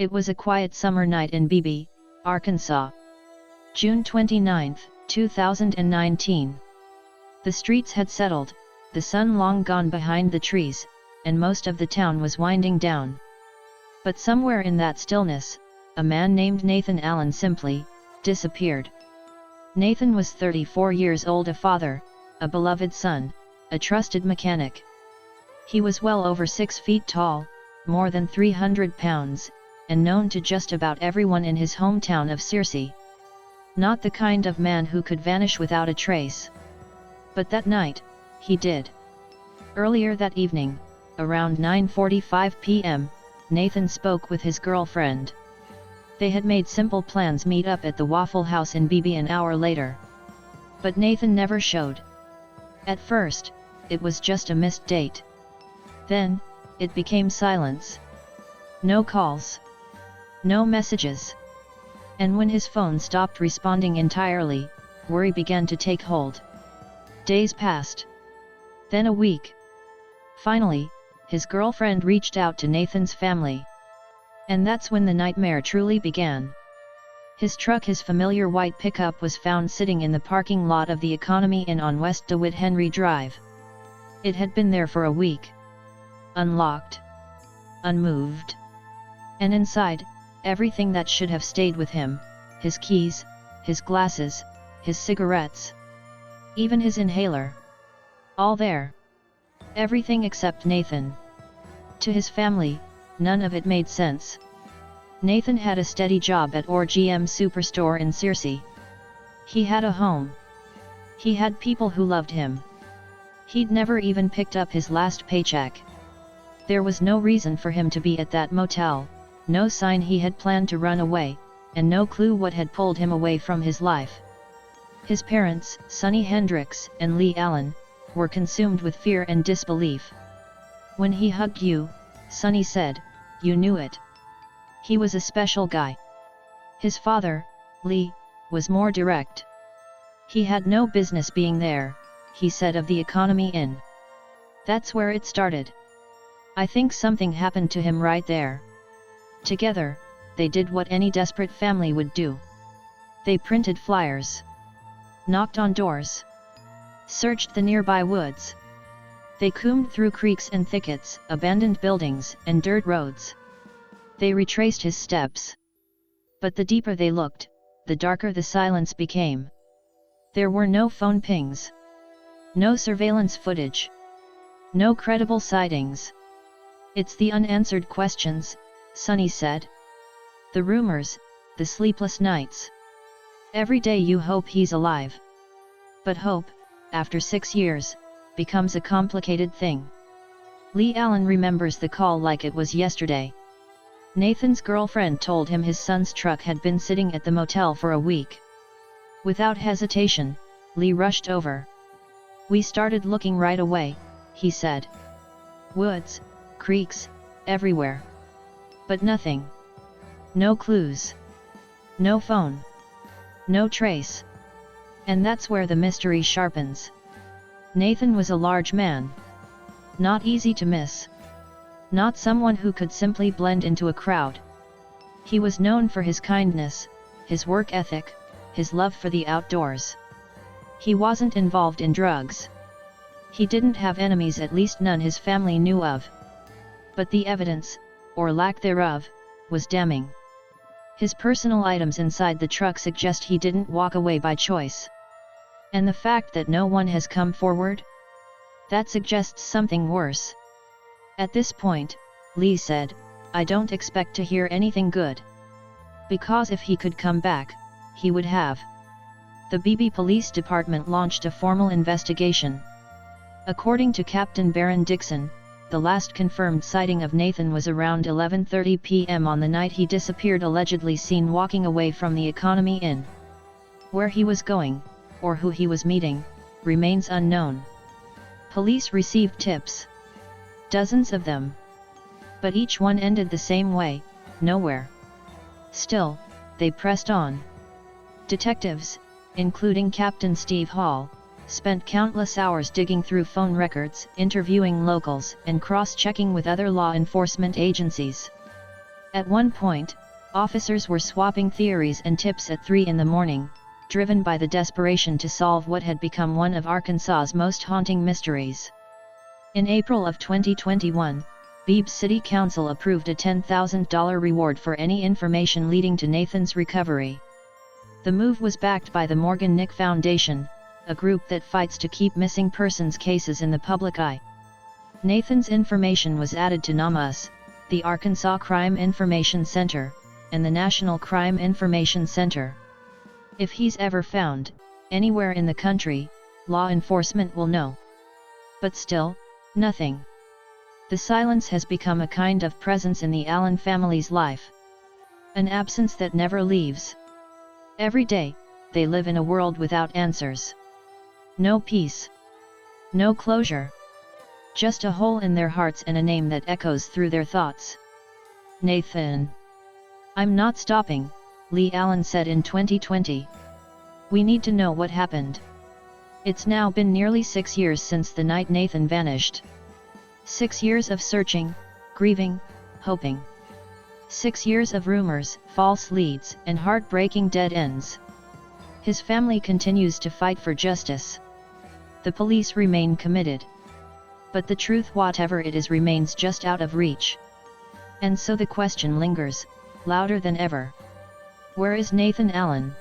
It was a quiet summer night in Beebe, Arkansas. June 29, 2019. The streets had settled, the sun long gone behind the trees, and most of the town was winding down. But somewhere in that stillness, a man named Nathan Allen simply disappeared. Nathan was 34 years old, a father, a beloved son, a trusted mechanic. He was well over 6 feet tall, more than 300 pounds, and known to just about everyone in his hometown of Searcy. Not the kind of man who could vanish without a trace. But that night, he did. Earlier that evening, around 9:45 p.m., Nathan spoke with his girlfriend. They had made simple plans: meet up at the Waffle House in Beebe an hour later. But Nathan never showed. At first, it was just a missed date. Then, it became silence. No calls. No messages. And when his phone stopped responding entirely, worry began to take hold. Days passed. Then a week. Finally, his girlfriend reached out to Nathan's family. And that's when the nightmare truly began. His truck, his familiar white pickup, was found sitting in the parking lot of the Economy Inn on West DeWitt Henry Drive. It had been there for a week. Unlocked. Unmoved. And inside, everything that should have stayed with him: his keys, his glasses, his cigarettes, even his inhaler. All there. Everything except Nathan. To his family, none of it made sense. Nathan had a steady job at ORGM Superstore in Searcy. He had a home. He had people who loved him. He'd never even picked up his last paycheck. There was no reason for him to be at that motel, no sign he had planned to run away, and no clue what had pulled him away from his life. His parents, Sonny Hendricks and Lee Allen, were consumed with fear and disbelief. "When he hugged you," Sonny said, "you knew it. He was a special guy." His father, Lee, was more direct. "He had no business being there," he said of the Economy Inn. "That's where it started. I think something happened to him right there." Together, they did what any desperate family would do. They printed flyers, knocked on doors, searched the nearby woods. They combed through creeks and thickets, abandoned buildings, and dirt roads. They retraced his steps. But the deeper they looked, the darker the silence became. There were no phone pings. No surveillance footage. No credible sightings. "It's the unanswered questions," Sonny said. "The rumors, the sleepless nights. Every day you hope he's alive. But hope, after 6 years, becomes a complicated thing." Lee Allen remembers the call like it was yesterday. Nathan's girlfriend told him his son's truck had been sitting at the motel for a week. Without hesitation, Lee rushed over. "We started looking right away," he said. "Woods, creeks, everywhere. But nothing. No clues. No phone. No trace. And that's where the mystery sharpens. Nathan was a large man. Not easy to miss. Not someone who could simply blend into a crowd. He was known for his kindness, his work ethic, his love for the outdoors. He wasn't involved in drugs. He didn't have enemies, at least none his family knew of. But the evidence, or lack thereof, was damning. His personal items inside the truck suggest he didn't walk away by choice. And the fact that no one has come forward? That suggests something worse. At this point, Lee said, "I don't expect to hear anything good. Because if he could come back, he would have." The Beebe Police Department launched a formal investigation. According to Captain Baron Dixon, the last confirmed sighting of Nathan was around 11:30 p.m. on the night he disappeared, allegedly seen walking away from the Economy Inn. Where he was going, or who he was meeting, remains unknown. Police received tips. Dozens of them. But each one ended the same way: nowhere. Still, they pressed on. Detectives, including Captain Steve Hall, spent countless hours digging through phone records, interviewing locals, and cross-checking with other law enforcement agencies. At one point, officers were swapping theories and tips at 3 in the morning, driven by the desperation to solve what had become one of Arkansas's most haunting mysteries. In April of 2021, Beebe City Council approved a $10,000 reward for any information leading to Nathan's recovery. The move was backed by the Morgan Nick Foundation, a group that fights to keep missing persons cases in the public eye. Nathan's information was added to NAMUS, the Arkansas Crime Information Center, and the National Crime Information Center. If he's ever found, anywhere in the country, law enforcement will know. But still, nothing. The silence has become a kind of presence in the Allen family's life. An absence that never leaves. Every day, they live in a world without answers. No peace. No closure. Just a hole in their hearts and a name that echoes through their thoughts. Nathan. "I'm not stopping," Lee Allen said in 2020. "We need to know what happened." It's now been nearly 6 years since the night Nathan vanished. 6 years of searching, grieving, hoping. 6 years of rumors, false leads, and heartbreaking dead ends. His family continues to fight for justice. The police remain committed. But the truth, whatever it is, remains just out of reach. And so the question lingers, louder than ever. Where is Nathan Allen?